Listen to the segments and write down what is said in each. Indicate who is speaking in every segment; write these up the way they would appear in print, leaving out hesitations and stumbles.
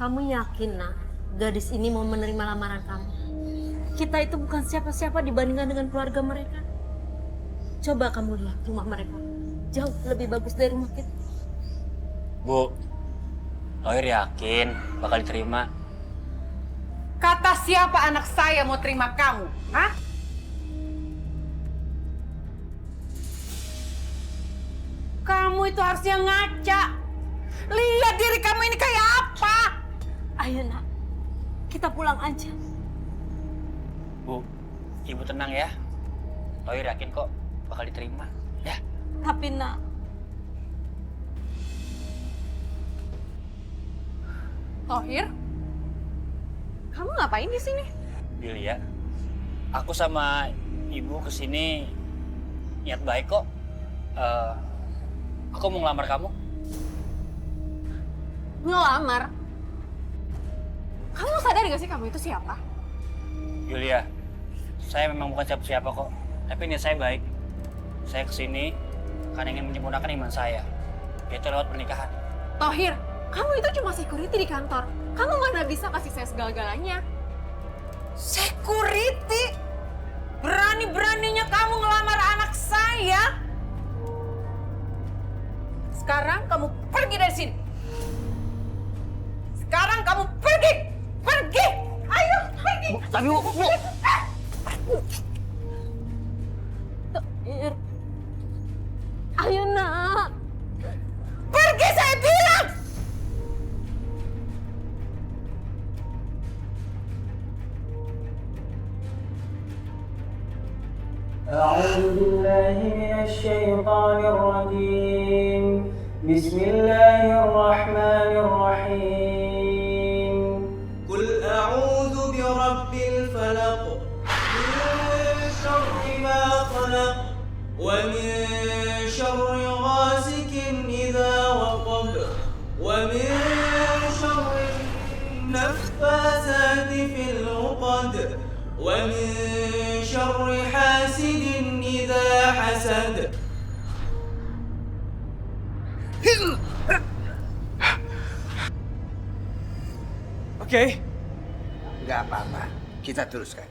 Speaker 1: Kamu yakin, nak, gadis ini mau menerima lamaran kamu? Kita itu bukan siapa-siapa dibandingkan dengan keluarga mereka. Coba kamu lihat rumah mereka. Jauh lebih bagus dari rumah kita.
Speaker 2: Bu, Tohir yakin bakal diterima.
Speaker 3: Kata siapa anak saya mau terima kamu? Hah? Kamu itu harusnya ngaca. Lihat diri kamu ini kayak apa?
Speaker 1: Ayo, nak, kita pulang aja.
Speaker 2: Bu, ibu tenang ya. Tohir yakin kok bakal diterima. Ya.
Speaker 1: Tapi, nak,
Speaker 3: Tohir, kamu ngapain di sini?
Speaker 2: Billy ya, aku sama ibu kesini niat baik kok. Aku mau ngelamar kamu.
Speaker 3: Ngelamar? Kamu sadar gak sih kamu itu siapa?
Speaker 2: Yulia, saya memang bukan siapa-siapa kok. Tapi niat saya baik. Saya kesini karena ingin menyempurnakan iman saya. Yaitu lewat pernikahan.
Speaker 3: Tohir, kamu itu cuma security di kantor. Kamu mana bisa kasih saya segala-galanya? Security? Berani-beraninya kamu ngelamar anak saya? Sekarang kamu pergi dari sini. Sekarang kamu pergi! Pergi! Ayo, pergi!
Speaker 2: Tapi bu.
Speaker 1: Tohir. Ayo, nak.
Speaker 3: Pergi saya bilang!
Speaker 4: أعوذ بالله من الشيطان الرجيم بسم الله الرحمن الرحيم
Speaker 5: قل أعوذ برب الفلق من شر ما خلق ومن شر غاسق إذا وقب ومن شر النفاثات في العقد ومن شر حاسد إذا حسد.
Speaker 6: Oke.
Speaker 7: Enggak apa-apa, kita teruskan.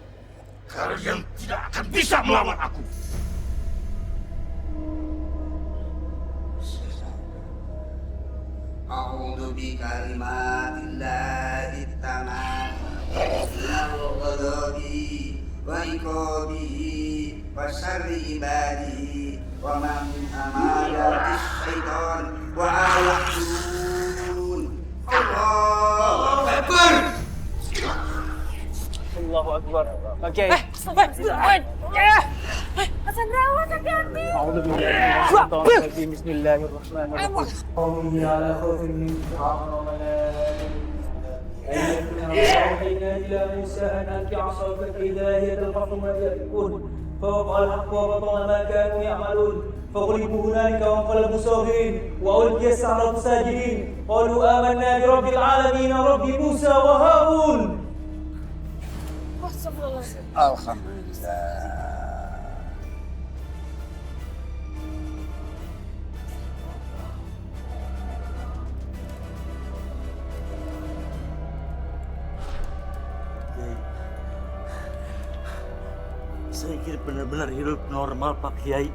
Speaker 6: Kalian tidak akan bisa melawan aku.
Speaker 7: A'udzu bikalimatillahi tammati min ghadabi wa iqabihi wa syarri ibadihi wa man amalatis syaitan wa ahlakun. Allahu Akbar.
Speaker 4: Allahu Akbar. Oke.
Speaker 3: Cassandra, awas hati-hati!
Speaker 4: أعوذ بالله من الشيطان الرجيم بسم الله الرحمن الرحيم قوم على خوف من فرعون وملائكته أوحينا إلى موسى أن ألق عصاك فإذا هي تلقف ما يأفكون فوقع الحق وبطل ما كانوا يعملون فغلبوا هنالك وانقلبوا صاغرين وألقي السحرة ساجدين قالوا آمنا برب العالمين رب موسى وهارون.
Speaker 7: Alhamdulillah.
Speaker 8: Saya kira benar-benar hidup normal, Pak Kiai.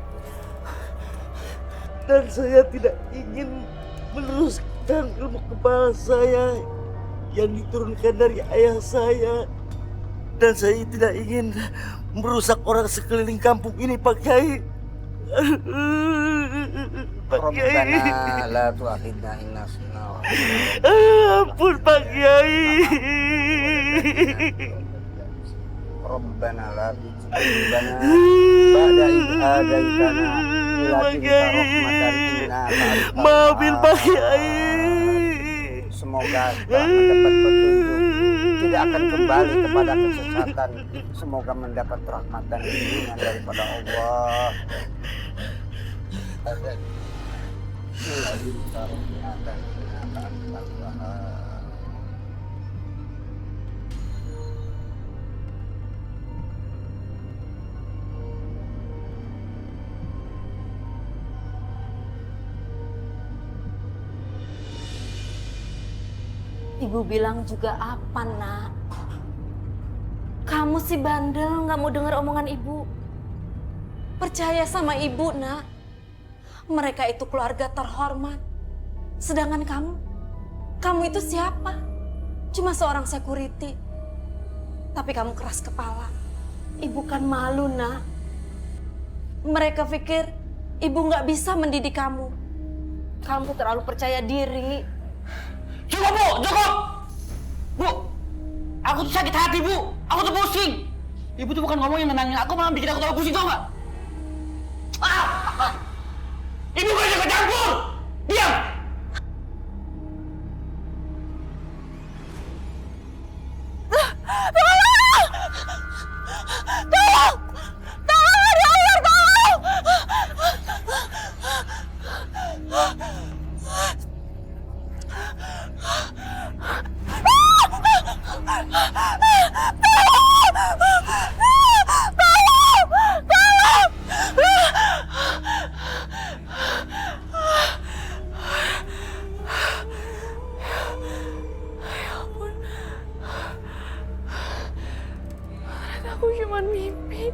Speaker 8: Dan saya tidak ingin meneruskan ilmu kepala saya yang diturunkan dari ayah saya. Dan saya tidak ingin merusak orang sekeliling kampung ini, Pak Kiai. Pak Kiai.
Speaker 7: Rabbana la tu'akhidna in nasina wa
Speaker 8: Ampun, Pak Kiai.
Speaker 7: Rabbana la tu'akhidna ba'da idh hadaitana wa hab lana min
Speaker 8: Maafin Pak Kiai.
Speaker 7: Semoga setelah mendapat petunjuk tidak akan kembali kepada kesesatan. Semoga mendapat rahmat dan bimbingan daripada Allah.
Speaker 1: Ibu bilang juga apa, Nak? Kamu si bandel nggak mau dengar omongan ibu. Percaya sama ibu, Nak. Mereka itu keluarga terhormat. Sedangkan kamu itu siapa? Cuma seorang security. Tapi kamu keras kepala. Ibu kan malu, Nak. Mereka pikir ibu nggak bisa mendidik kamu. Kamu terlalu percaya diri.
Speaker 2: Cukup, Bu! Cukup! Bu! Aku tuh sakit hati, Bu! Aku tuh pusing! Ibu tuh bukan ngomong yang nenangin aku, malah bikin aku tambah pusing, tau nggak? Ibu gak ikut campur! Diam!
Speaker 9: Aku cuma mimpi.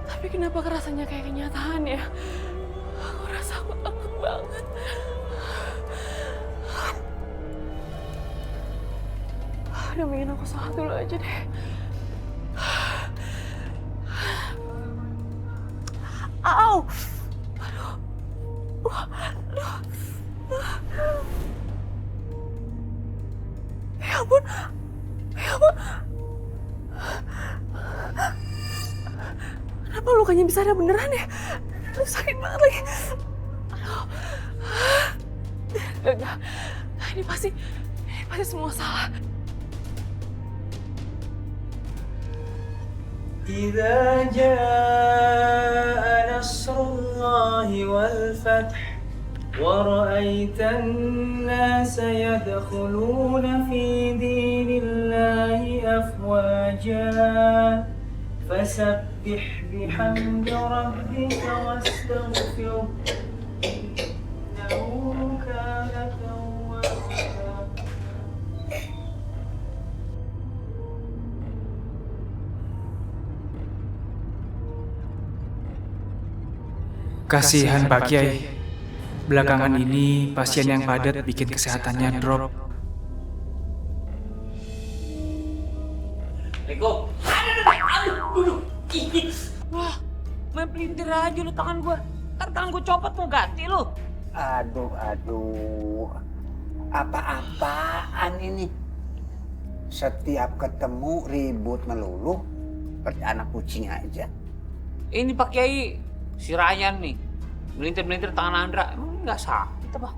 Speaker 9: Tapi kenapa rasanya kayak kenyataan ya? Aku rasa aku takut banget. Udah mendingan aku sholat dulu aja deh. Au! Ya ampun. Ya ampun. Kenapa lukanya bisa ada beneran ya? Aduh, sakit banget lagi. Enggak. Ini pasti semua salah.
Speaker 4: إذا جاء نصر الله والفتح ورأيت الناس يدخلون في دين الله أفواجا فسبح بحمد ربك واستغفره إنه كان توابا.
Speaker 10: Kasihan Pak Kiai. Belakangan ini pasien yang padat bikin kesehatannya drop.
Speaker 2: Riko!
Speaker 3: Wah, main pelintir aja lu tangan gua. Ntar tangan gua copot mau ganti lu.
Speaker 7: Aduh. Apa-apaan ini? Setiap ketemu ribut melulu. Seperti anak kucing aja.
Speaker 3: Ini Pak Kiai, si Ryan nih. Melintir-melintir tangan Andra. Emang nggak sakit apa?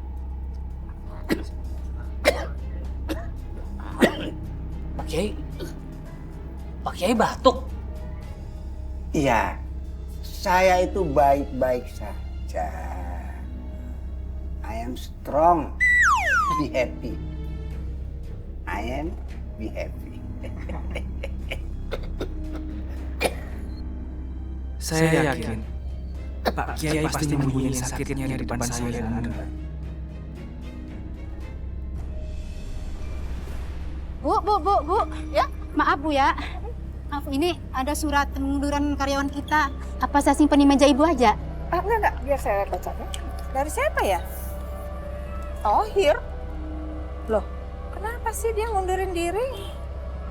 Speaker 3: Pak Kiai batuk.
Speaker 7: Iya, saya itu baik-baik saja. I am strong, be happy. I am be happy.
Speaker 10: Saya yakin Pak Kiai pasti menyembunyikan sakitnya di depan saya dan Anda.
Speaker 11: Bu, ya, maaf Bu ya. Maaf, ini ada surat pengunduran karyawan kita. Apa saya simpan di meja Ibu aja?
Speaker 3: Enggak, biar saya bacanya. Dari siapa ya? Tohir. Loh, kenapa sih dia ngundurin diri?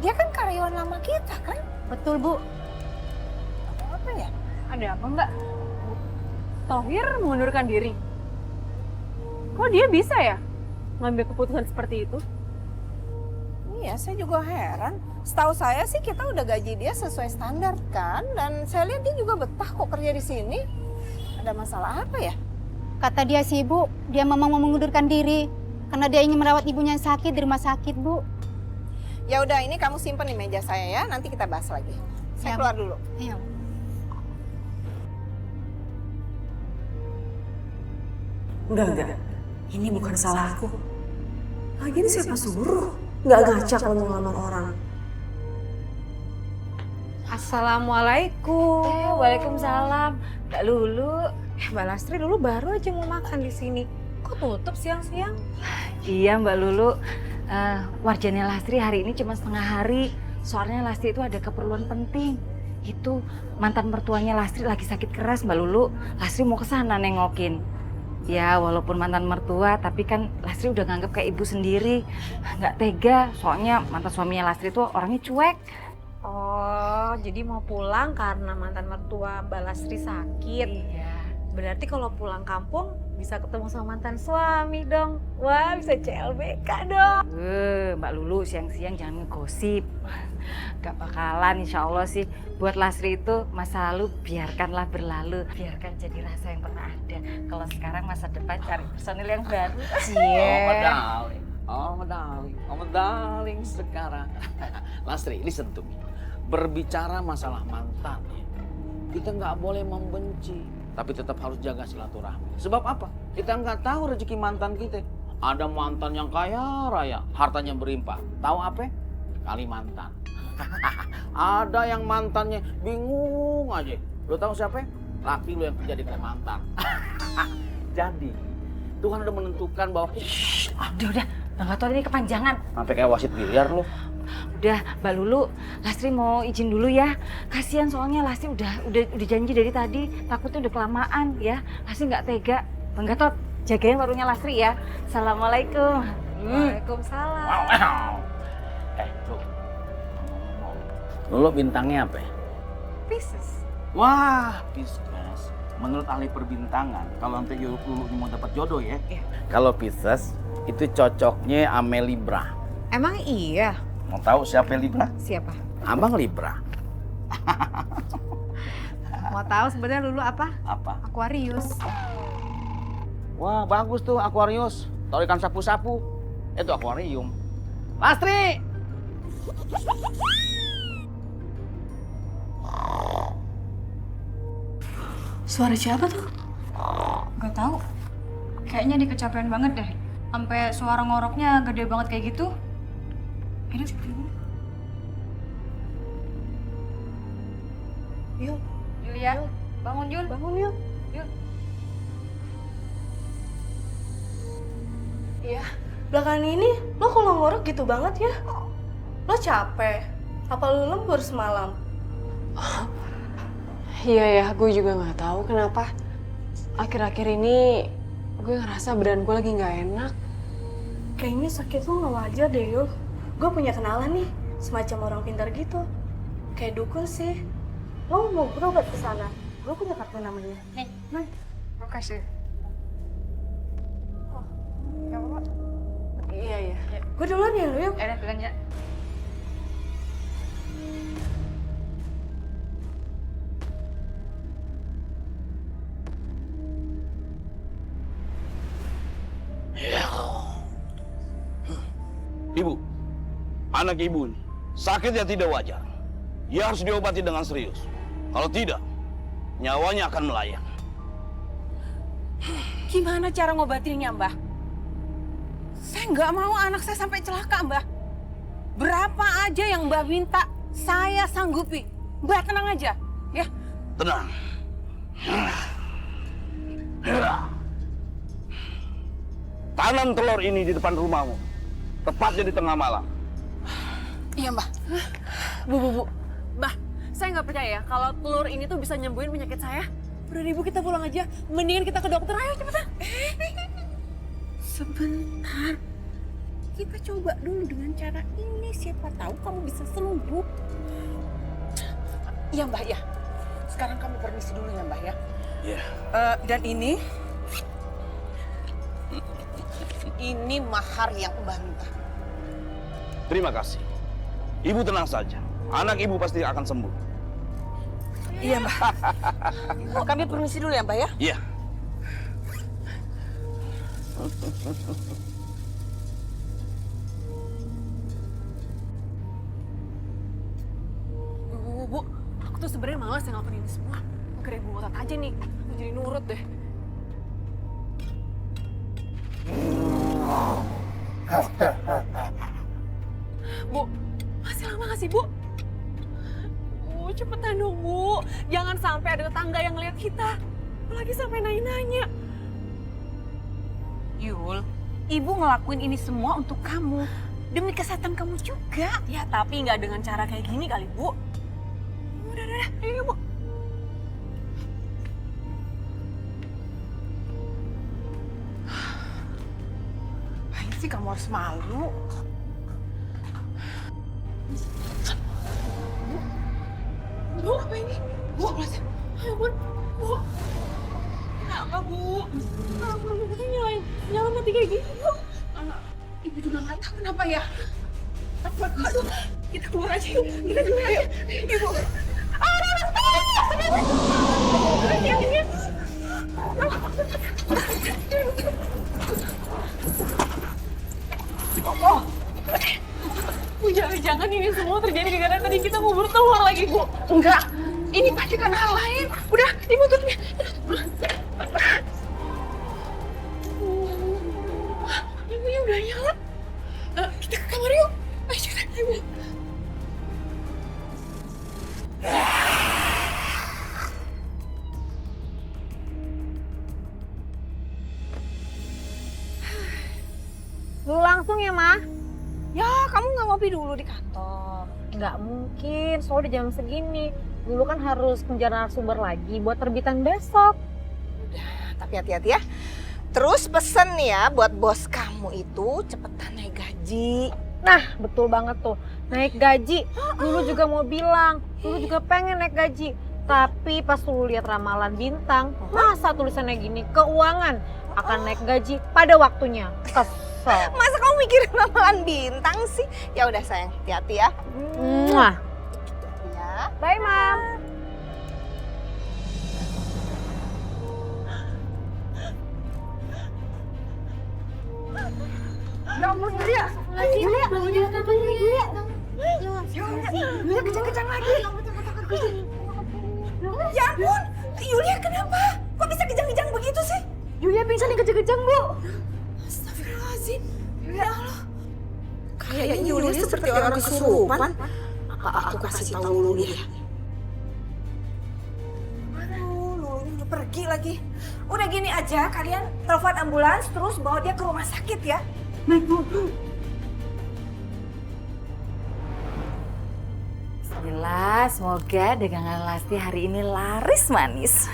Speaker 3: Dia kan karyawan lama kita kan?
Speaker 11: Betul Bu.
Speaker 3: Apa ya?
Speaker 9: Ada apa enggak? Tohir mengundurkan diri. Kok dia bisa ya ngambil keputusan seperti itu?
Speaker 3: Iya, saya juga heran. Setahu saya sih kita udah gaji dia sesuai standar kan? Dan saya lihat dia juga betah kok kerja di sini. Ada masalah apa ya?
Speaker 11: Kata dia sih Bu, dia memang mau mengundurkan diri. Karena dia ingin merawat ibunya yang sakit di rumah sakit Bu.
Speaker 3: Ya udah, ini kamu simpen di meja saya ya. Nanti kita bahas lagi. Saya keluar dulu.
Speaker 11: Iya.
Speaker 9: Enggak. Ini bukan salahku. Lagian siapa suruh? Nggak ngaca kalau mau ngelamar orang. Assalamualaikum. Waalaikumsalam. Mbak Lulu. Mbak Lastri dulu baru aja mau makan di sini. Kok
Speaker 3: kok tutup siang-siang?
Speaker 12: Iya Mbak Lulu, warjanya Lastri hari ini cuma setengah hari. Soalnya Lastri itu ada keperluan penting. Itu mantan mertuanya Lastri lagi sakit keras Mbak Lulu. Lastri mau ke sana nengokin. Ya walaupun mantan mertua, tapi kan Lastri udah nganggep kayak ibu sendiri. Nggak tega, soalnya mantan suaminya Lastri itu orangnya cuek.
Speaker 3: Oh, jadi mau pulang karena mantan mertua Mbak Lastri sakit.
Speaker 12: Iya.
Speaker 3: Berarti kalau pulang kampung bisa ketemu sama mantan suami dong. Wah, bisa CLBK dong.
Speaker 12: Mbak Lulu siang-siang jangan ngegosip. Gak bakalan insya Allah sih. Buat Lastri itu masa lalu biarkanlah berlalu. Biarkan jadi rasa yang pernah ada. Kalau sekarang masa depan cari personil yang baru.
Speaker 13: Oh, my darling sekarang. Lastri, listen to me. Berbicara masalah mantan, ya, kita nggak boleh membenci, tapi tetap harus jaga silaturahmi. Sebab apa? Kita nggak tahu rezeki mantan kita. Ada mantan yang kaya raya, hartanya berlimpah. Tahu apa? Kalimantan. Ada yang mantannya bingung aja. Lo tahu siapa? Laki lo yang kerja di Kalimantan. Jadi Tuhan udah menentukan bahwa
Speaker 12: Udah, Bang Gatot ini kepanjangan.
Speaker 13: sampai kayak wasit biliar lo.
Speaker 12: Udah, Mbak Lulu, Lastri mau izin dulu ya. Kasihan soalnya Lastri udah janji dari tadi, takutnya udah kelamaan ya. Lastri nggak tega. Bang Gatot, jagain warungnya Lastri ya. Assalamualaikum.
Speaker 3: Waalaikumsalam.
Speaker 13: Lo bintangnya apa?
Speaker 3: Pisces.
Speaker 13: Wah, Pisces. Menurut ahli perbintangan, kalau nanti Lulu mau dapat jodoh ya. Kalau Pisces itu cocoknya ame Libra.
Speaker 3: Emang iya?
Speaker 13: Mau tahu siapa Libra?
Speaker 3: Siapa?
Speaker 13: Abang Libra.
Speaker 3: Mau tahu sebenarnya Lulu apa?
Speaker 13: Apa?
Speaker 3: Aquarius.
Speaker 13: Wah, bagus tuh Aquarius. Tahu ikan sapu-sapu. Itu akuarium. Lastri!
Speaker 9: Suara siapa tuh? Gak tahu. Kayaknya dia kecapean banget deh. Sampai suara ngoroknya gede banget kayak gitu. Ini seperti ini.
Speaker 3: Yuk,
Speaker 9: Yul ya. Bangun Yul.
Speaker 3: bangun yuk.
Speaker 9: Yul.
Speaker 14: Iya, belakangan ini lo kalau ngorok gitu banget ya. Lo capek? Apa lo lembur semalam?
Speaker 9: Iya ya, gue juga nggak tahu kenapa. Akhir-akhir ini gue ngerasa badan gue lagi nggak enak.
Speaker 14: Kayaknya sakit lo nggak wajar deh, Yul. Gue punya kenalan nih, semacam orang pintar gitu. Kayak dukun sih. Lo mau berobat ke sana? Gue punya kartu namanya.
Speaker 9: Nih, makasih.
Speaker 14: Ya apa?
Speaker 9: Iya iya.
Speaker 14: Gue duluan ya, lo yuk.
Speaker 9: Enak pegang ya.
Speaker 6: Ibu, anak ibu ini sakit yang tidak wajar. Dia harus diobati dengan serius. Kalau tidak, nyawanya akan melayang.
Speaker 3: Gimana cara ngobatinnya, Mbah? Saya nggak mau anak saya sampai celaka, Mbah. Berapa aja yang Mbah minta, saya sanggupi. Mbah tenang aja, ya.
Speaker 6: Tenang. Tanam telur ini di depan rumahmu. Tepatnya di tengah malam.
Speaker 3: Iya, Mbah. Bu. Mbah, saya nggak percaya kalau telur ini tuh bisa nyembuhin penyakit saya. Udah Ibu, kita pulang aja. Mendingan kita ke dokter, ayo cepetan. Sebentar. Kita coba dulu dengan cara ini. Siapa tahu kamu bisa sembuh. Iya, Mbah, ya. Sekarang kamu permisi dulu ya, Mbah, ya.
Speaker 6: Iya.
Speaker 3: Dan ini mahar yang Mbah minta.
Speaker 6: Terima kasih. Ibu tenang saja. Anak ibu pasti akan sembuh.
Speaker 3: Iya, Mbah. Kami permisi dulu ya, Mbah, ya.
Speaker 6: Iya.
Speaker 3: Bu, aku tuh sebenarnya malas yang ngelakuin ini semua. Kira Ibu ngotot aja nih, aku jadi nurut deh. Bu, masih lama nggak sih, Bu? Bu, cepetan dong, Bu. Jangan sampai ada tetangga yang ngeliat kita. Apalagi sampai nanya-nanya.
Speaker 12: Yul, ibu ngelakuin ini semua untuk kamu. Demi kesehatan kamu juga.
Speaker 14: Ya tapi nggak dengan cara kayak gini kali Bu. Udah, ini Bu. Ngapain sih kamu harus malu? Bu, apa ini? Bu, kelasnya. Ayo, Bu. Bu. Kenapa, Bu? Kenapa Bu nyala mati kayak gini, Bu? Ibu juga nggak tahu kenapa ya. Aduh, kita keluar aja yuk. Kita keluar aja. Ibu. Oh, Bu, jangan ini semua terjadi karena tadi kita mau bertawar lagi, Bu. Enggak, ini pasti karena hal lain. Udah, Ibu tutupnya. Ibunya udah nyala. Kita ke kamar yuk. Ayo cepetan, Ibu.
Speaker 3: Lu langsung ya, Ma?
Speaker 14: Ya, kamu nggak ngopi dulu di kantor.
Speaker 3: Nggak mungkin, soalnya jam segini. Dulu kan harus kejar narasumber lagi buat terbitan besok.
Speaker 14: Tapi hati-hati ya. Terus pesen nih ya buat bos kamu itu cepetan naik gaji.
Speaker 3: Nah, betul banget tuh. Naik gaji. Dulu juga mau bilang, dulu juga pengen naik gaji. Tapi pas lu lihat ramalan bintang, masa tulisannya gini, keuangan akan naik gaji pada waktunya. Kesel.
Speaker 14: Masa kamu mikirin ramalan bintang sih? Ya udah sayang, hati-hati ya.
Speaker 3: Muah.
Speaker 14: Ya.
Speaker 3: Bye, Mam.
Speaker 14: Ya ampun, Yulia. Yulia kejang-kejang lagi. Ya ampun, Yulia kenapa? Kok bisa kejang-kejang begitu sih? Yulia pingsan nih kejang-kejang, Bu. Astagfirullahaladzim. Ya Allah. Kayaknya Yulia seperti orang kesurupan. Apa aku kasih tahu Yulia? Aduh, Lulunya udah pergi lagi. Udah gini aja, kalian telepon ambulans terus bawa dia ke rumah sakit ya. Naik, Bu.
Speaker 12: Bismillah, semoga dagangan Lasti hari ini laris manis.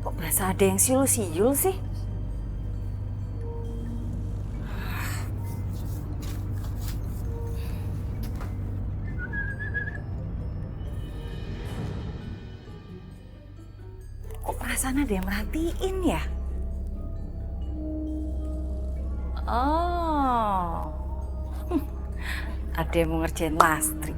Speaker 12: Kok berasa ada yang siul-siul sih? Perasaan ada yang merhatiin ya? Oh, ada yang mau ngerjain Lastri.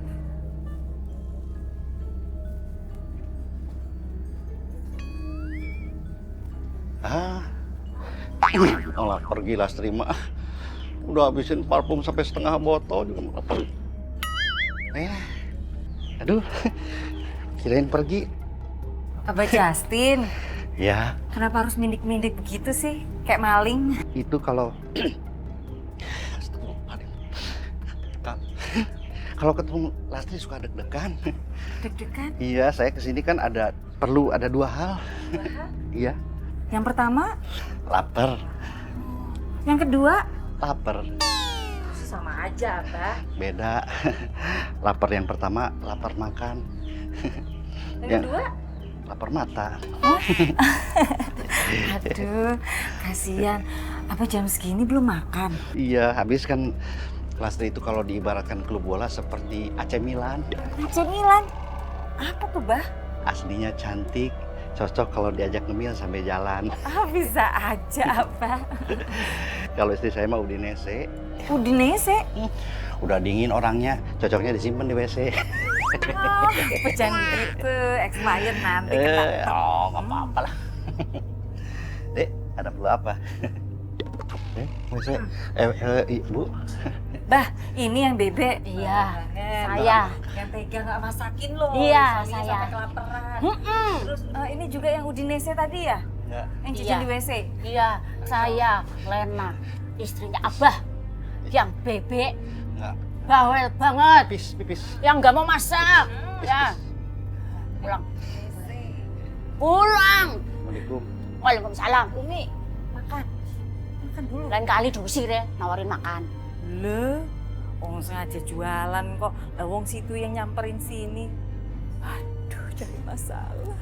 Speaker 6: Malah pergi Lastri mah. Udah habisin parfum sampai setengah botol juga malah pergi. Aduh, kirain pergi.
Speaker 12: Abah Justin.
Speaker 6: Ya.
Speaker 12: Kenapa harus mindik-mindik begitu sih? Kayak maling.
Speaker 6: Itu kalau kalau ketemu Lastri suka deg-degan.
Speaker 12: Deg-degan?
Speaker 6: Iya, saya kesini kan perlu ada dua hal. Iya.
Speaker 12: Yang pertama?
Speaker 6: Lapar.
Speaker 12: Yang kedua?
Speaker 6: Lapar.
Speaker 12: Sama aja, Abah.
Speaker 6: Beda. Lapar yang pertama, lapar makan.
Speaker 12: Yang kedua?
Speaker 6: Lapar mata.
Speaker 12: Aduh, kasihan. Apa jam segini belum makan?
Speaker 6: Iya, habis kan Lastri itu kalau diibaratkan klub bola seperti AC Milan.
Speaker 12: AC Milan? Apa tuh, Bah?
Speaker 6: Aslinya cantik, cocok kalau diajak ngemil sampai jalan.
Speaker 12: Ah, bisa aja, Abah.
Speaker 6: Kalau istri saya mah Udinese.
Speaker 12: Udinese?
Speaker 6: Udah dingin orangnya, cocoknya disimpan di WC.
Speaker 12: Oh, jangan gitu, expired nanti kena.
Speaker 6: Oh, nggak apa-apa lah. Dek, ada perlu apa? WC, Ibu.
Speaker 12: Bah, ini yang bebek.
Speaker 11: Iya, saya.
Speaker 12: Yang tega nggak masakin loh.
Speaker 11: Iya,
Speaker 12: Suaminya
Speaker 11: saya.
Speaker 12: sampai kelaparan. Terus ini juga yang Udinese tadi ya?
Speaker 6: Ya.
Speaker 12: Yang cuci
Speaker 11: Iya.
Speaker 12: di WC?
Speaker 11: Iya, saya Lena, istrinya Abah.
Speaker 1: Yang bebek,
Speaker 7: Enggak.
Speaker 1: bawel banget.
Speaker 7: Pipis.
Speaker 1: Yang nggak mau masak. Ya. Pulang. Pulang.
Speaker 7: Assalamualaikum.
Speaker 1: Waalaikumsalam. Umi, makan. Makan dulu. Lain kali diusir ya, nawarin makan.
Speaker 12: Loh, wong sengaja jualan kok. Lah wong situ yang nyamperin sini. Aduh, cari masalah.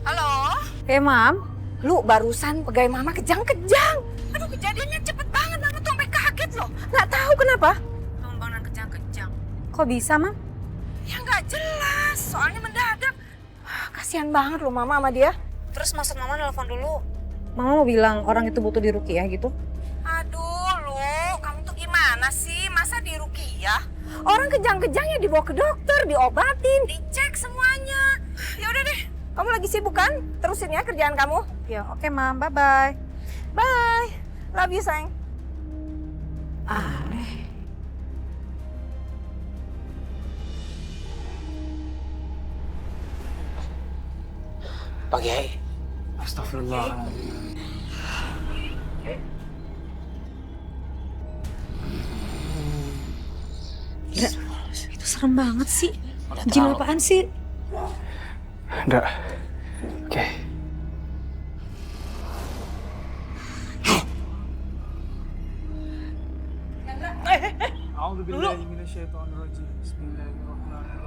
Speaker 3: Halo? Mam,
Speaker 12: Lu barusan pegawai mama kejang-kejang. Aduh, kejadiannya cepet banget. Mama tuh sampai kaget loh. Nggak tahu kenapa. Rombongan kejang-kejang.
Speaker 3: kok bisa, Mam?
Speaker 12: Ya nggak jelas. Soalnya mendadak. Kasihan banget loh mama sama dia. Terus maksud mama nelfon dulu.
Speaker 3: Mama mau bilang orang itu butuh diruqyah gitu?
Speaker 12: Aduh, lu, kamu tuh gimana sih? Masa diruqyah? Orang kejang-kejangnya dibawa ke dokter, diobatin, dicek semuanya. Ya udah deh, kamu lagi sibuk kan? Terusin ya kerjaan kamu.
Speaker 3: Ya, oke, Mam. Bye-bye.
Speaker 12: Bye. Love you, sayang.
Speaker 3: Aneh.
Speaker 2: Pak Kiai.
Speaker 10: Astagfirullah.
Speaker 3: Gila, itu serem banget sih. Jin apaan sih?
Speaker 10: Enggak. Oke.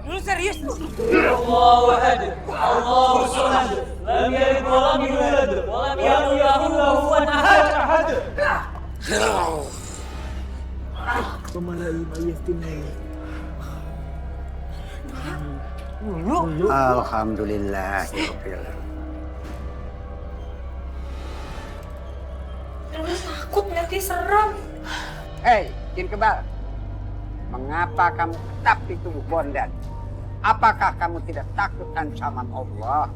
Speaker 12: Lu serius?
Speaker 4: Allahu ahad, Allahu samad, lam yalid wa lam yulad, wa lam yakul lahu kufuwan ahad.
Speaker 7: Alhamdulillah.
Speaker 12: Takut nanti serem.
Speaker 7: Hei, jin kebal. Mengapa kamu tetap di tubuh Bondan? Apakah kamu tidak takut ancaman Allah?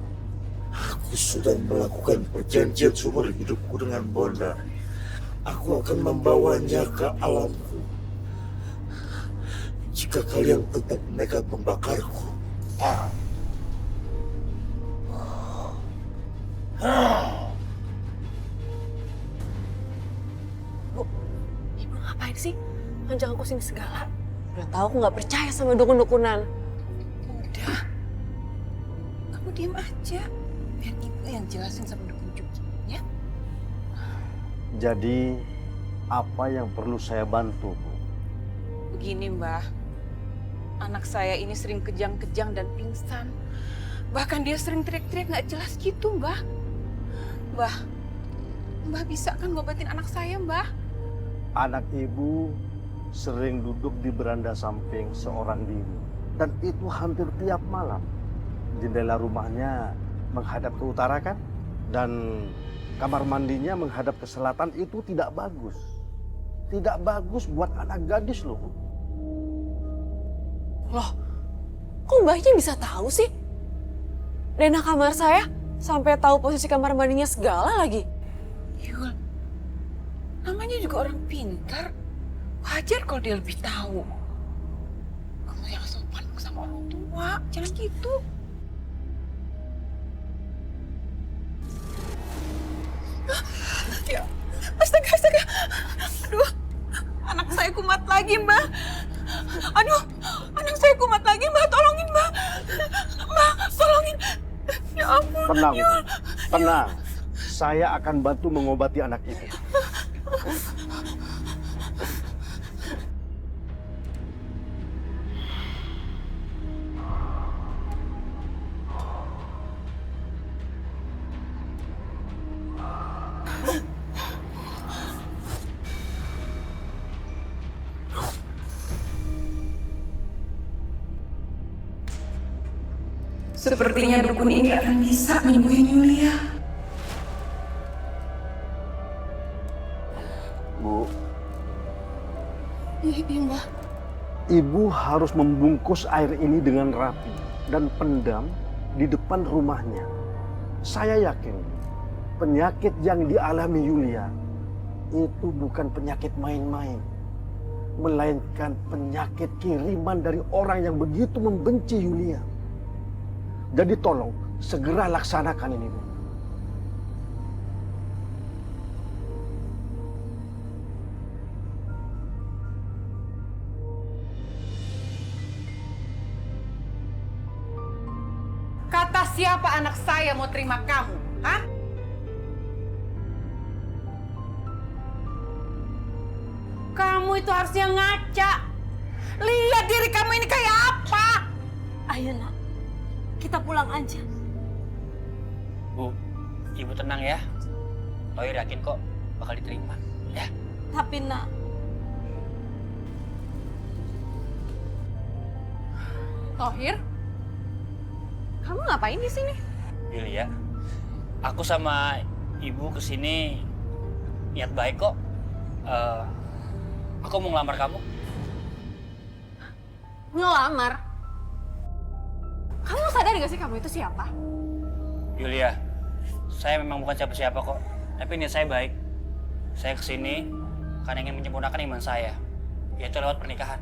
Speaker 8: Aku sudah melakukan perjanjian seumur hidupku dengan Bondan. Aku akan membawanya ke alamku. Jika kalian tetap nekat membakarku.
Speaker 14: Bu, ibu ngapain sih? Manjang aku sini segala. Udah tahu aku nggak percaya sama dukun-dukunan.
Speaker 12: Udah. Kamu diam aja. Biar ibu yang jelasin sama dukun Juki, ya?
Speaker 8: Jadi, apa yang perlu saya bantu, Bu?
Speaker 15: Begini, Mbah. Anak saya ini sering kejang-kejang dan pingsan. Bahkan dia sering teriak-teriak nggak jelas gitu, Mbah. Mbah bisa kan ngobatin anak saya, Mbah?
Speaker 8: Anak ibu sering duduk di beranda samping seorang diri. Dan itu hampir tiap malam. Jendela rumahnya menghadap ke utara kan? Dan kamar mandinya menghadap ke selatan, itu tidak bagus. Tidak bagus buat anak gadis loh.
Speaker 14: Loh, kok mbahnya bisa tahu sih? Dena kamar saya sampai tahu posisi kamar mandinya segala lagi.
Speaker 15: Yul, namanya juga orang pintar. Wajar kalau dia lebih tahu. Kamu yang sopan sama orang tua, jangan gitu. Ya, astaga. Aduh, anak saya kumat lagi, Mbak. Aduh, anak saya kumat lagi, Mbak. Tolongin, Mbak. Mbak, tolongin. Ya ampun.
Speaker 8: Tenang,
Speaker 15: Yul.
Speaker 8: tenang. Saya akan bantu mengobati anak itu.
Speaker 15: Sepertinya dukun ini akan bisa menyembuhin Yulia.
Speaker 8: Bu,
Speaker 15: Iya, Mbak.
Speaker 8: ibu harus membungkus air ini dengan rapi dan pendam di depan rumahnya. Saya yakin penyakit yang dialami Yulia itu bukan penyakit main-main, melainkan penyakit kiriman dari orang yang begitu membenci Yulia. Jadi tolong segera laksanakan ini, Bu.
Speaker 15: siapa anak saya mau terima kamu? Hah? Kamu itu harusnya ngaca. Lihat diri kamu ini kayak apa.
Speaker 1: Ayo nak, kita pulang aja.
Speaker 2: Bu, ibu tenang ya. Tohir yakin kok bakal diterima. Ya.
Speaker 1: Tapi nak,
Speaker 15: Tohir, kamu ngapain di sini?
Speaker 2: Yulia, aku sama ibu kesini niat baik kok. Aku mau ngelamar kamu.
Speaker 15: Ngelamar? Kamu sadar gak sih kamu itu siapa?
Speaker 2: Yulia, saya memang bukan siapa-siapa kok. Tapi niat saya baik. Saya kesini karena ingin menyempurnakan iman saya. Yaitu lewat pernikahan.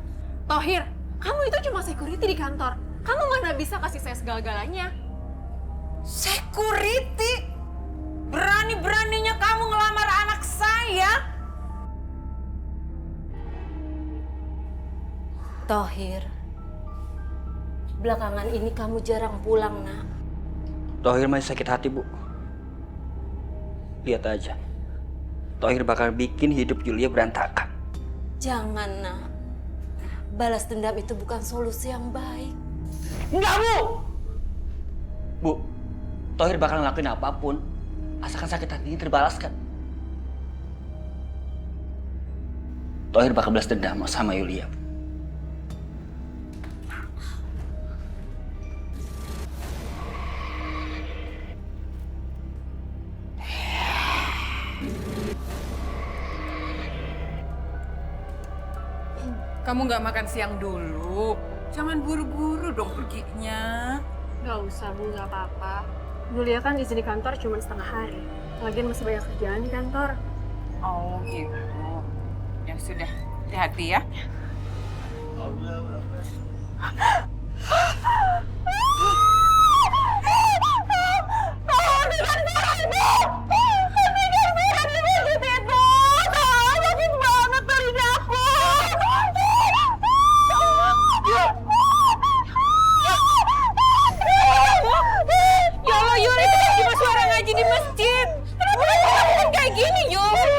Speaker 15: Tohir, kamu itu cuma security di kantor. Kamu mana bisa kasih saya segala-galanya? Security? Berani-beraninya kamu ngelamar anak saya?
Speaker 1: Tohir, belakangan ini kamu jarang pulang, nak.
Speaker 2: Tohir masih sakit hati, Bu. Lihat aja. Tohir bakal bikin hidup Yulia berantakan.
Speaker 1: Jangan, nak. Balas dendam itu bukan solusi yang baik.
Speaker 2: Enggak, Bu! Bu, Tohir bakal ngelakuin apapun asalkan sakit hati ini terbalaskan. Tohir bakal balas dendam sama Yulia.
Speaker 15: Kamu nggak makan siang dulu? Jangan buru-buru dong perginya.
Speaker 3: Gak usah Bu, gak apa-apa. Yulia kan izin di kantor cuma setengah hari. Lagian masih banyak kerjaan di kantor.
Speaker 15: Oh gitu. Ya sudah, hati-hati ya. Ya Allah, Yuri, itu kan cuma suara ngaji di masjid. Kenapa kamu lakukan kayak gini, Yuri?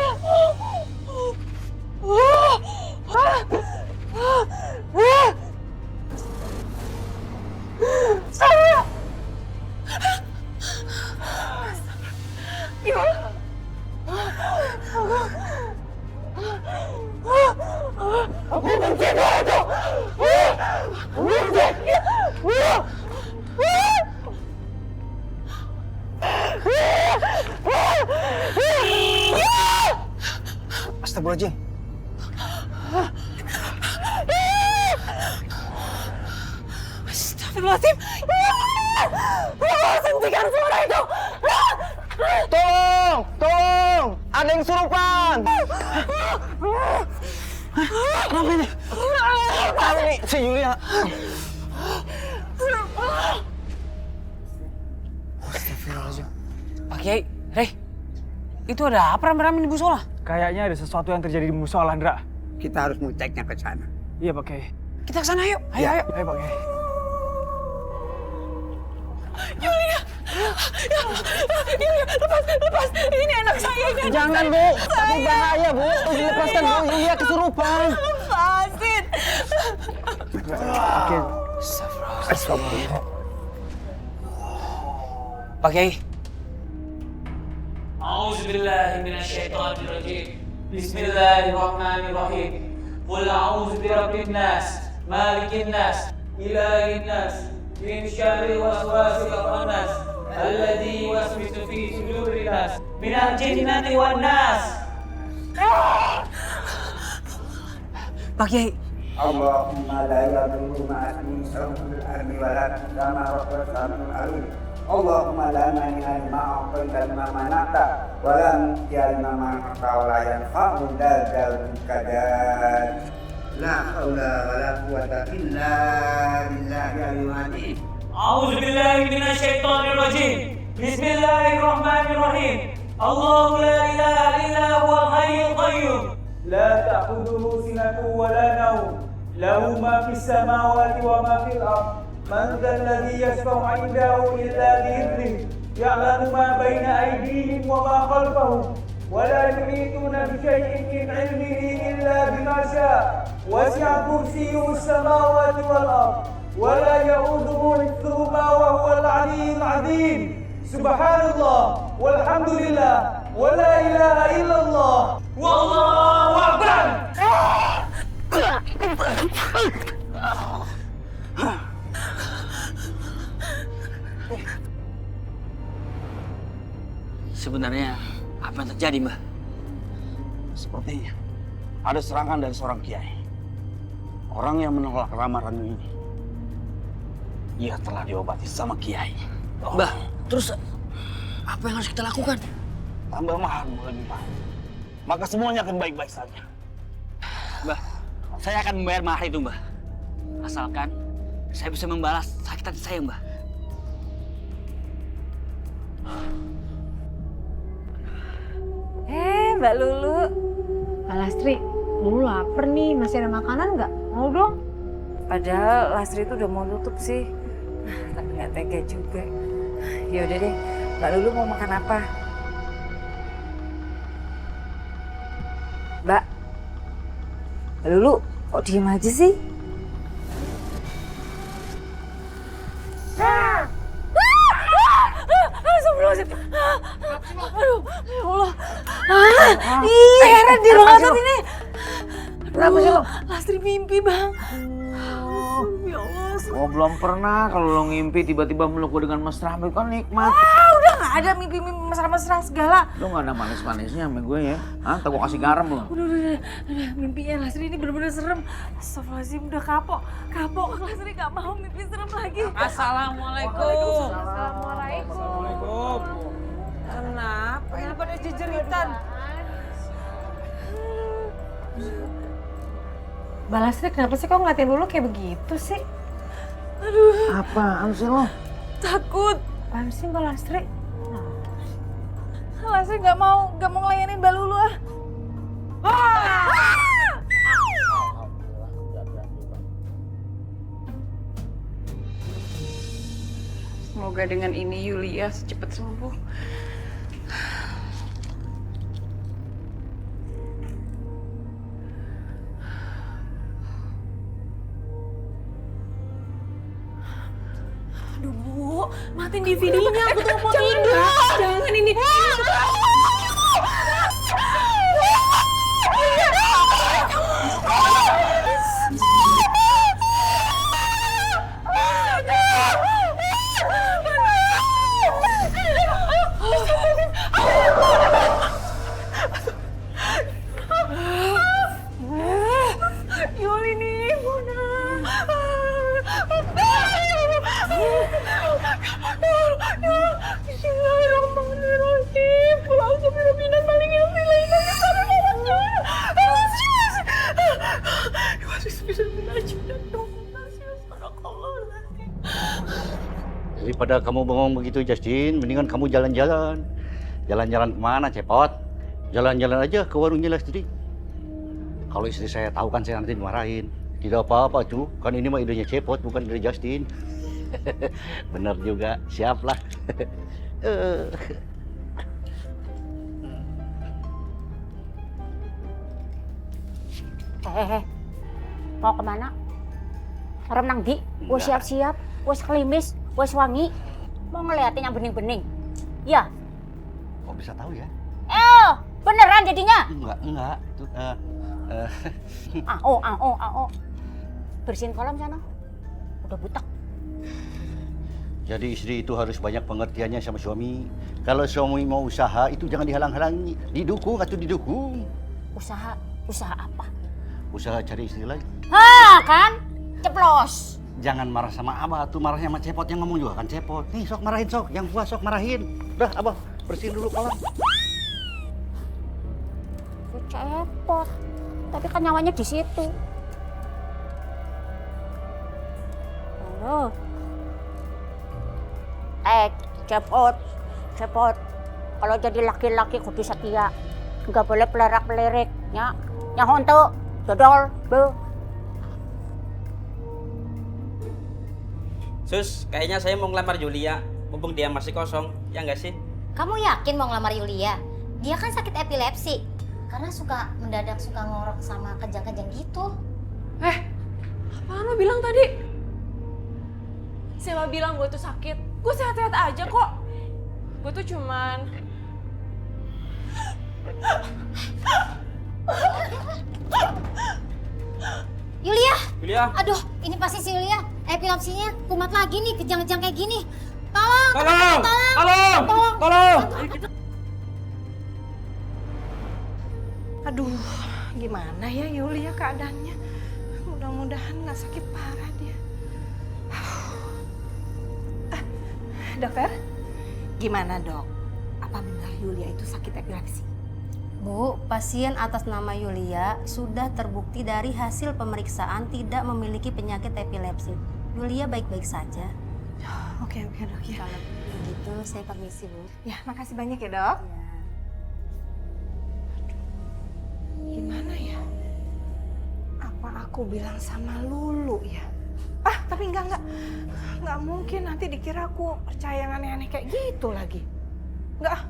Speaker 15: Aku benci itu.
Speaker 7: Astagfirullahaladzim.
Speaker 15: Astagfirullahaladzim. Hentikan suara itu.
Speaker 7: Tolong! Tolong! Ada yang surupan! Kenapa ini? Kenapa ini? Si Yulia. Astagfirullahaladzim.
Speaker 13: Pak Kiai, Rey, itu ada apa rame-rame di musola?
Speaker 10: Kayaknya ada sesuatu yang terjadi di musola, Ndra.
Speaker 7: Kita harus mengeceknya ke sana.
Speaker 10: Iya, Pak Kiai.
Speaker 13: Kita ke sana yuk. Ayo,
Speaker 10: Ya,
Speaker 13: ayo.
Speaker 10: ayo, Pak Kiai.
Speaker 15: Yulia, Yulia, lepas. Ini anak saya. Ini anak
Speaker 7: Jangan,
Speaker 15: saya.
Speaker 7: Bu. Tapi bahaya, Bu. Dilepaskan, Bu. Yulia kesurupan.
Speaker 15: Lepasin.
Speaker 10: Oke.
Speaker 7: Astagfirullah.
Speaker 13: Pak Kiai.
Speaker 5: A'udzubillahi minasyaitonirrajim. Bismillahirrahmanirrahim. Qul a'udzu birabbin nas, malikin nas, ilahin nas, min syarril waswasil khannas, alladzi yuwaswisu fi sudurin nas, minal jinnati wan nas.
Speaker 13: Pak Kiai.
Speaker 7: Allahumma la yadurru ma'asmi sawfil ardi walat sama rabbal samin alim. Allahumma la mani'an ma'afin dan ma'manata walam jal ma'manata wa yanfa'u dal kadad. La hawla wa la quwwata illa billahi al-azim.
Speaker 5: A'udzu billahi minasyaitonirrajim. Bismillahirrahmanirrahim. Allahu la ilaha illa huwal hayyul qayyum. La ta'khudhuhu sinatun wa la nawm. Lahu ma fis samawati wa ma fil ardh.
Speaker 4: من ذا الذي يشفع عنده إلا بإذنه يعلم ما بين أيديهم وما خلفهم ولا يحيطون بشيء من علمه إلا بما شاء وسع كرسيه السماوات والأرض ولا يؤوده حفظهما وهو العلي العظيم سبحان الله والحمد لله ولا إله إلا الله والله أكبر.
Speaker 2: Sebenarnya apa yang terjadi, Mbah?
Speaker 6: Sepertinya ada serangan dari seorang kiai. Orang yang menolak ramalanmu ini, ia telah diobati sama kiai.
Speaker 2: Mbah, terus apa yang harus kita lakukan?
Speaker 6: Tambah maharmu lebih mahal, maka semuanya akan baik-baik saja.
Speaker 2: Mbah, saya akan membayar mahar itu, Mbah. Asalkan saya bisa membalas sakit hati saya, Mbah.
Speaker 3: Mbak Lulu. Mbak Lastri, Lulu lapar nih, masih ada makanan nggak? Mau dong?
Speaker 12: Padahal Lastri itu udah mau tutup sih. Tapi nggak tega juga. Ya udah deh, Mbak Lulu mau makan apa? Mbak Lulu, kok diem aja sih?
Speaker 14: Aduh, ya Allah. Heran di banget ini.
Speaker 13: Kenapa sih lo?
Speaker 14: Lastri mimpi, Bang. Ya Allah.
Speaker 13: Oh, belum pernah kalau lo ngimpi tiba-tiba meluk gue dengan mesra, kan nikmat.
Speaker 14: Udah nggak ada mimpi-mimpi mesra-mesra segala.
Speaker 13: Lo gak ada manis-manisnya sama gue ya? Hah? Tak gue kasih garam lo.
Speaker 14: Udah. Mimpinya Lastri ini bener-bener serem. Astagfirullahaladzim, udah kapok. Lastri gak mau mimpi serem lagi.
Speaker 15: Assalamualaikum.
Speaker 14: Assalamualaikum.
Speaker 15: Kenapa ini pada jejeritan?
Speaker 3: Mbak Lastri, kenapa sih kok ngeliatin Lulu kayak begitu sih?
Speaker 14: Aduh.
Speaker 13: Apaan sih lo?
Speaker 14: Takut.
Speaker 3: Apaan sih Mbak Lastri?
Speaker 14: Lastri gak mau ngelayanin Mbak Lulu ah.
Speaker 15: Semoga dengan ini Yulia cepat sembuh. Aduh, Bu, matiin DVD-nya. Aku tuh mau tidur. Jangan ini. Yuli nih, Bunda. Bismillahirrahmanirrahim.
Speaker 16: Daripada kamu bengong begitu, Justin, mendingan kamu jalan-jalan. Jalan-jalan kemana, Cepot? Jalan-jalan aja ke warungnya Lastri. Kalau istri saya tahu kan saya nanti dimarahin. Tidak apa-apa, cu. Kan ini mah idenya Cepot, bukan ide Justin. Bener juga, siap lah.
Speaker 17: Mau kemana? Orang nang di, wes siap-siap, wes klimis, wes wangi. Mau ngeliatin yang bening-bening. Ya.
Speaker 16: Kok bisa tahu ya?
Speaker 17: Beneran jadinya?
Speaker 16: Enggak.
Speaker 17: Bersihin kolam sana. Udah butek.
Speaker 16: Jadi istri itu harus banyak pengertiannya sama suami. Kalau suami mau usaha itu jangan dihalang-halangi, didukung atau didukung.
Speaker 17: Usaha apa?
Speaker 16: Usaha cari istri lagi.
Speaker 17: Kan? Ceplos.
Speaker 16: Jangan marah sama Abah tuh, marahnya sama Cepot yang ngomong juga kan Cepot. Nih sok marahin sok, yang puas sok marahin. Udah Abah bersihin dulu kolam.
Speaker 17: Cepot. Tapi kan nyawanya di situ. Halo. Cepot. Kalau jadi laki-laki kudu setia. Nggak boleh pelerak-pelerik. Ya honto, dodol, be.
Speaker 18: Sus, kayaknya saya mau ngelamar Yulia. Mumpung dia masih kosong, ya nggak sih?
Speaker 19: Kamu yakin mau ngelamar Yulia? Dia kan sakit epilepsi. Karena suka mendadak suka ngorok sama kejang-kejang gitu.
Speaker 14: Apaan lo bilang tadi? Siapa bilang gue tuh sakit? Gue sehat-sehat aja kok. Gue tuh cuman...
Speaker 19: Yulia!
Speaker 18: Yulia!
Speaker 19: Aduh, ini pasti si Yulia. Epilepsinya kumat lagi nih, kejang-kejang kayak gini. Tolong!
Speaker 18: Tolong!
Speaker 19: Tolong!
Speaker 18: Tolong! Tolong!
Speaker 3: Aduh, gimana ya Yulia keadaannya? Mudah-mudahan nggak sakit parah dia. Dokter, gimana dok? Apa benar Yulia itu sakit epilepsi?
Speaker 19: Bu, pasien atas nama Yulia sudah terbukti dari hasil pemeriksaan tidak memiliki penyakit epilepsi. Yulia baik-baik saja.
Speaker 3: Oke dok ya.
Speaker 19: Kalau begitu saya permisi Bu.
Speaker 3: Ya, makasih banyak ya dok. Gimana ya? Apa aku bilang sama Lulu ya? Tapi enggak mungkin, nanti dikira aku percaya yang aneh-aneh kayak gitu lagi. Enggak.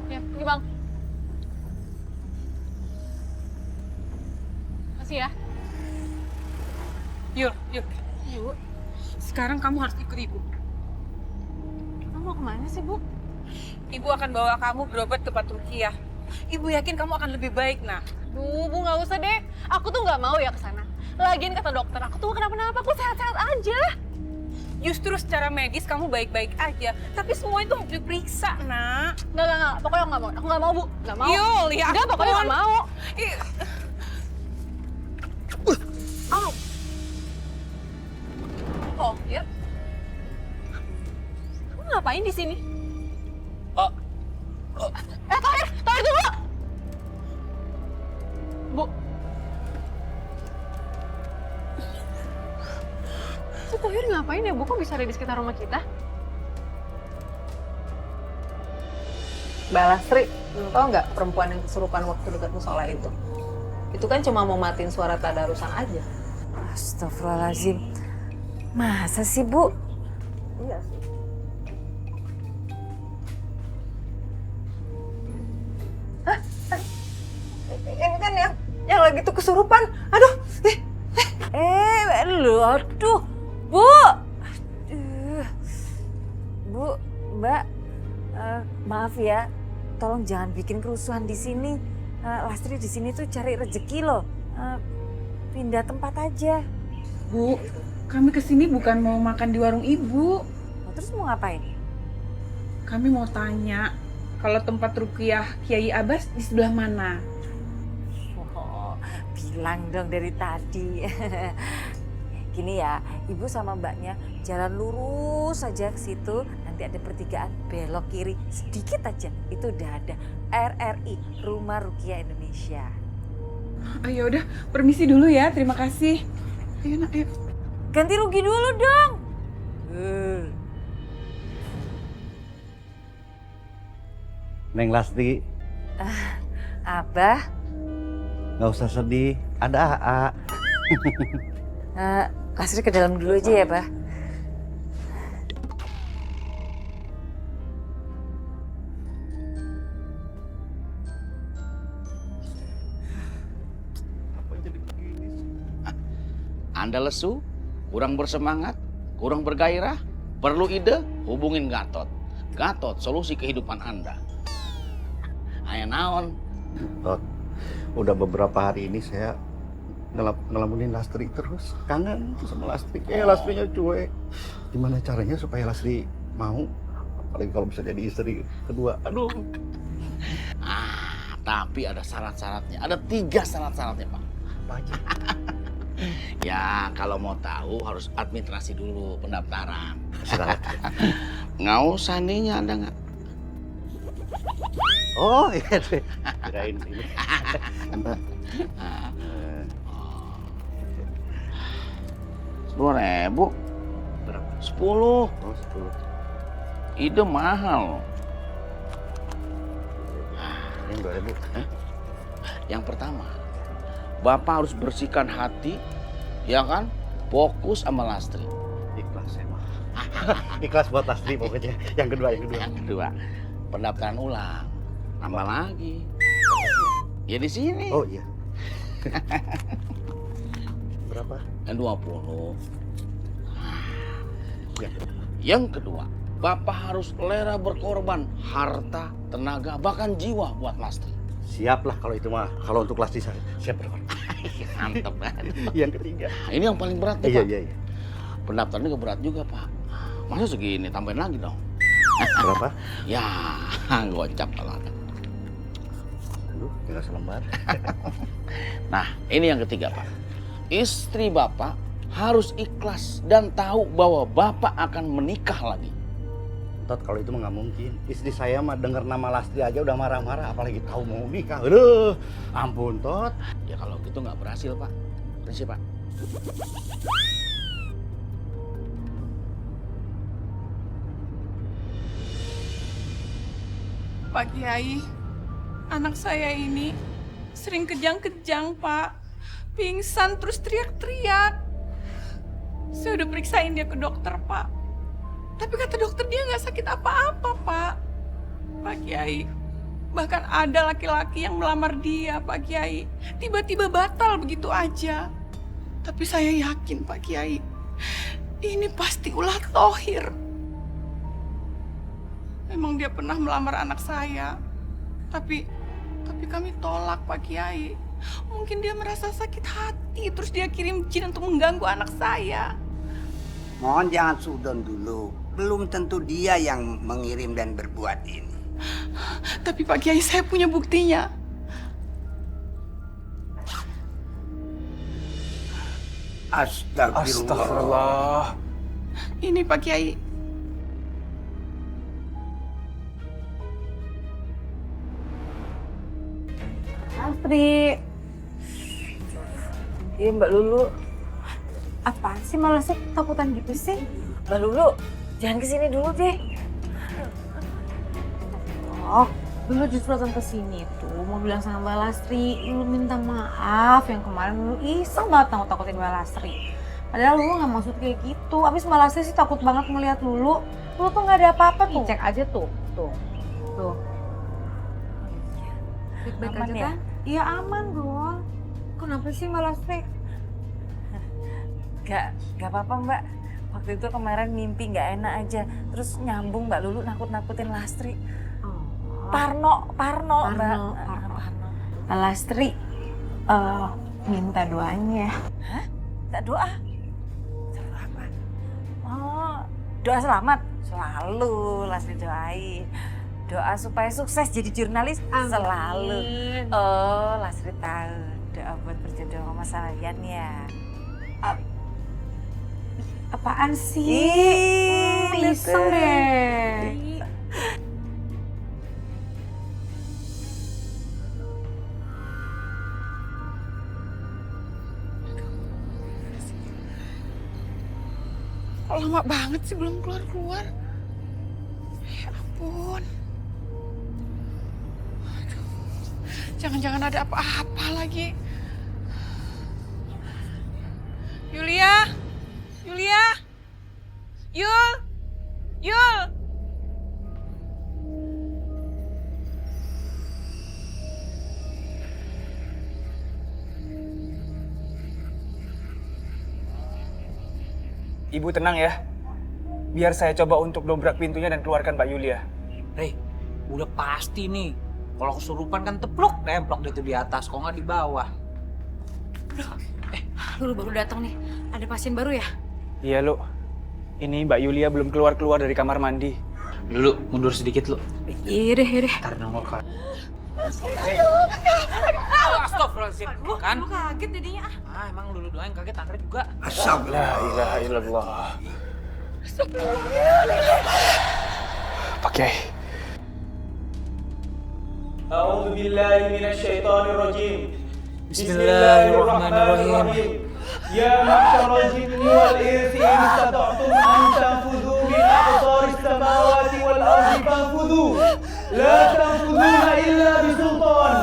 Speaker 14: Ya, ini bang. Makasih ya. Yuk. Sekarang kamu harus ikut ibu. Kamu mau kemana sih, Bu? Ibu akan bawa kamu berobat ke Turkiya. Ibu yakin kamu akan lebih baik, nak. Bu, nggak usah deh. Aku tuh nggak mau ya ke sana. Lagian kata dokter, aku tuh kenapa-napa, aku sehat-sehat aja. Justru secara medis kamu baik-baik aja. Tapi semua itu harus diperiksa, nak. Nggak. Pokoknya nggak mau. Aku nggak mau, Bu. Nggak mau. Lihat. Nggak, pokoknya nggak mau. Ya. Kamu ngapain di sini? Tahir dulu! Bu. Si Tahir ngapain ya, Bu? Kok bisa ada di sekitar rumah kita?
Speaker 3: Mbak Lastri, tau nggak perempuan yang kesurupan waktu dekat musola itu? Itu kan cuma mau matiin suara tadarusan aja.
Speaker 12: Astagfirullahaladzim. Masa sih, Bu?
Speaker 3: Iya sih. Ini kan yang lagi tuh kesurupan. Aduh.
Speaker 12: Aduh. Bu. Bu, Mbak. Maaf ya. Tolong jangan bikin kerusuhan di sini. Lastri di sini tuh cari rezeki loh. Pindah tempat aja.
Speaker 14: Bu, kami kesini bukan mau makan di warung ibu.
Speaker 12: Terus mau ngapain?
Speaker 14: Kami mau tanya, kalau tempat ruqyah Kiai Abbas di sebelah mana?
Speaker 12: Bilang dong dari tadi. Gini ya, ibu sama mbaknya jalan lurus saja ke situ. Nanti ada pertigaan, belok kiri sedikit aja. Itu udah ada RRI, Rumah Ruqyah Indonesia.
Speaker 14: Ayo udah, permisi dulu ya. Terima kasih. Ayo nak, ayo.
Speaker 12: Ganti rugi dulu dong.
Speaker 16: Neng Lastri.
Speaker 12: Abah.
Speaker 16: Nggak usah sedih, ada AA.
Speaker 12: Lastri ke dalam dulu aja ya, Bah.
Speaker 13: Anda lesu, kurang bersemangat, kurang bergairah, perlu ide, hubungin Gatot. Gatot, solusi kehidupan Anda. Ayo naon.
Speaker 16: Tot, udah beberapa hari ini saya ngelamunin Lastri terus. Kangen sama Lastri. Lastrinya cuek. Gimana caranya supaya Lastri mau? Apalagi kalau bisa jadi istri kedua. Aduh.
Speaker 13: Tapi ada syarat-syaratnya. Ada 3 syarat-syaratnya, Pak.
Speaker 16: Apa aja?
Speaker 13: Ya, kalau mau tahu harus administrasi dulu pendaftaran.
Speaker 16: Silakan.
Speaker 13: Nggak usah nih, ada nggak?
Speaker 16: Oh iya deh. Kirain ini.
Speaker 13: 10.000.
Speaker 16: Berapa?
Speaker 13: 10.
Speaker 16: Oh, 10.
Speaker 13: Ide mahal.
Speaker 16: Ini 2.000.
Speaker 13: Yang pertama, Bapak harus bersihkan hati, ya kan? Fokus sama Lastri.
Speaker 16: Ikhlas emang. Ikhlas buat Lastri pokoknya. Yang kedua.
Speaker 13: Pendaftaran ulang. Tambah lagi. Ya di sini.
Speaker 16: Oh iya. Berapa?
Speaker 13: Yang 20. Yang kedua, Bapak harus rela berkorban harta, tenaga, bahkan jiwa buat Lastri.
Speaker 16: Siap lah kalau itu mah. Kalau untuk Lastri saya siap berkorban.
Speaker 13: Mantap banget.
Speaker 16: Yang ketiga.
Speaker 13: Ini yang paling berat nih, Pak.
Speaker 16: Iya.
Speaker 13: Pendaftarannya juga berat juga, Pak. Masa segini, tambahin lagi dong.
Speaker 16: Berapa?
Speaker 13: Ya, gocap kalau ada.
Speaker 16: Aduh, tinggal selembar.
Speaker 13: Nah, ini yang ketiga, Pak. Istri Bapak harus ikhlas dan tahu bahwa Bapak akan menikah lagi.
Speaker 16: Tot, kalau itu mah nggak mungkin. Istri saya mah dengar nama Lastri aja udah marah-marah, apalagi tahu mau nikah. Aduh, ampun Tot.
Speaker 13: Ya kalau gitu nggak berhasil, Pak. Permisi, Pak.
Speaker 15: Pak Kiai, anak saya ini sering kejang-kejang, Pak. Pingsan terus teriak-teriak. Saya udah periksain dia ke dokter, Pak. Tapi kata dokter dia nggak sakit apa-apa, Pak. Pak Kiai, bahkan ada laki-laki yang melamar dia, Pak Kiai. Tiba-tiba batal begitu aja. Tapi saya yakin, Pak Kiai, ini pasti ulah tohir. Memang dia pernah melamar anak saya. Tapi kami tolak, Pak Kiai. Mungkin dia merasa sakit hati, terus dia kirim jin untuk mengganggu anak saya.
Speaker 7: Mohon jangan sudon dulu. Belum tentu dia yang mengirim dan berbuat ini.
Speaker 15: Tapi Pak Kiai, saya punya buktinya.
Speaker 7: Astagfirullah.
Speaker 15: Ini Pak Kiai.
Speaker 3: Lastri. Iya Mbak Lulu. Apaan sih malah sih takutan gitu sih?
Speaker 12: Mbak Lulu, jangan kesini dulu deh.
Speaker 3: Oh, Lulu justru datang ke sini tuh mau bilang sama Mbak Lastri, Lulu minta maaf yang kemarin Lulu iseng banget takut-takutin Mbak Lastri. Padahal Lulu nggak maksud kayak gitu. Abis Mbak Lastri sih takut banget ngeliat Lulu. Lulu tuh nggak ada apa-apa tuh. Cek aja tuh. Baik-baik
Speaker 12: Aman
Speaker 3: aja
Speaker 12: ya?
Speaker 3: kan? Iya aman dong. Kenapa sih Mbak Lastri?
Speaker 12: Gak apa-apa Mbak. Waktu itu kemarin mimpi gak enak aja. Terus nyambung Mbak Lulu nakut-nakutin Lastri. Parno Mbak.
Speaker 3: Mbak Lastri minta doanya.
Speaker 12: Hah? Minta doa? Doa apa? Oh, doa selamat? Selalu Lastri doain. Doa supaya sukses jadi jurnalis?
Speaker 3: Amin.
Speaker 12: Selalu. Oh, Lastri tahu. Doa buat berjodoh sama Salayan ya.
Speaker 3: Apaan sih? Iseng deh.
Speaker 15: Kok lama banget sih belum keluar-keluar? Ya ampun. Aduh. Jangan-jangan ada apa-apa lagi. Yulia! Yul!
Speaker 10: Ibu tenang ya. Biar saya coba untuk dobrak pintunya dan keluarkan Mbak Yulia.
Speaker 5: Hei, udah pasti nih. Kalau kesurupan kan teplok, nemplok itu di atas, kok nggak di bawah.
Speaker 9: Lulu baru datang nih. Ada pasien baru ya?
Speaker 10: Iya, Lu. Ini Mbak Yulia belum keluar-keluar dari kamar mandi.
Speaker 5: Lulu, mundur sedikit, Lu.
Speaker 9: Iya deh.
Speaker 5: Ntar nongol kan.
Speaker 15: Astagfirullahaladzim.
Speaker 9: Kan? Lu kaget jadinya.
Speaker 5: Ah, emang Lulu doang yang kaget, Andre juga.
Speaker 16: La ilaha illallah.
Speaker 10: Pak Kiai.
Speaker 4: A'udzu billahi minasy syaithanir rajim.
Speaker 5: Bismillahirrahmanirrahim.
Speaker 4: Ya ma'syaral jinni wal insi in istata'tum an tanfudhu min aqtaris samawati wal ardi fanfudhu. La tanfudhuna illa bisultan.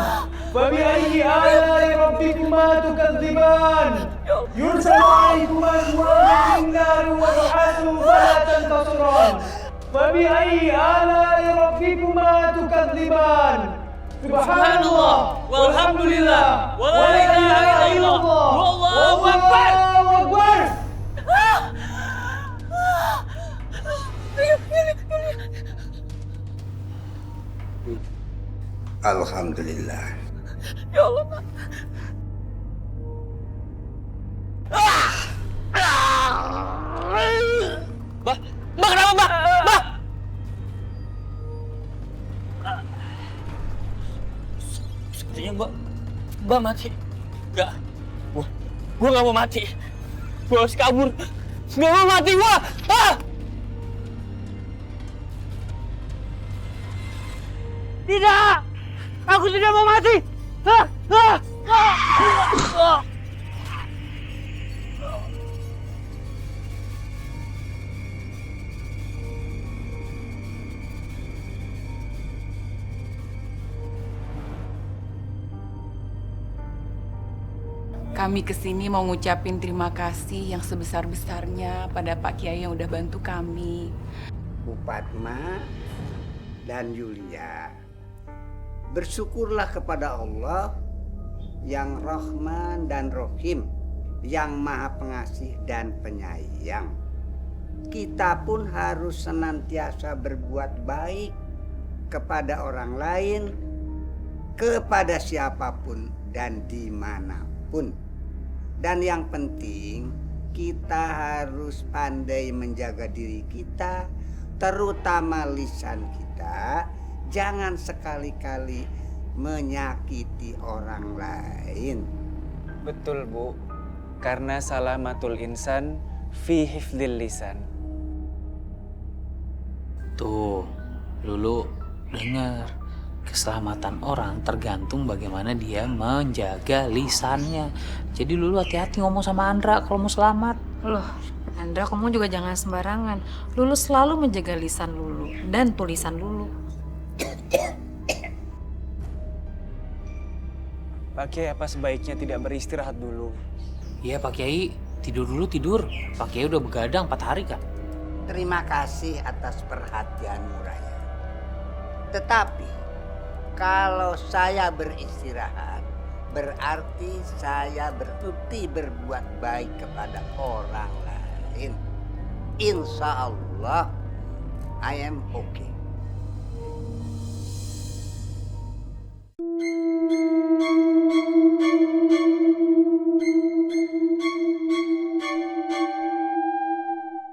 Speaker 4: فبأي آلاء ربكما تكذبان يرسل عليكما شواظ من نار ونحاس فلا تنتصران فبأي آلاء ربكما تكذبان سبحان الله والحمد لله ولا إله إلا الله والله أكبر
Speaker 7: Alhamdulillah.
Speaker 15: Ya Allah, Pak.
Speaker 2: Mbak kenapa Mbak? Mbak! Sepertinya Mbak mati. Enggak. Gua nggak mau mati. Gua harus kabur. Nggak mau mati gua. Ah! Tidak! Aku tidak mau mati! Ah! Ah! Ah!
Speaker 20: Kami kesini mau ngucapin terima kasih yang sebesar-besarnya pada Pak Kiai yang udah bantu kami.
Speaker 7: Bu Fatma dan Yulia, bersyukurlah kepada Allah yang Rahman dan Rahim, yang Maha Pengasih dan Penyayang. Kita pun harus senantiasa berbuat baik kepada orang lain, kepada siapapun dan dimanapun. Dan yang penting, kita harus pandai menjaga diri kita, terutama lisan kita. Jangan sekali-kali menyakiti orang lain.
Speaker 10: Betul, Bu. Karena salamatul insan fi hifdzil lisan.
Speaker 5: Tuh, Lulu, dengar. Keselamatan orang tergantung bagaimana dia menjaga lisannya. Jadi Lulu hati-hati ngomong sama Andra kalau mau selamat.
Speaker 3: Loh, Andra kamu juga jangan sembarangan. Lulu selalu menjaga lisan Lulu dan tulisan Lulu.
Speaker 10: Pak Kiai, apa sebaiknya tidak beristirahat dulu?
Speaker 5: Iya Pak Kiai, tidur dulu tidur. Pak Kiai udah begadang 4 hari kan?
Speaker 7: Terima kasih atas perhatianmu, Raya. Tetapi kalau saya beristirahat, berarti saya berhenti berbuat baik kepada orang lain. Insya Allah, I am okay.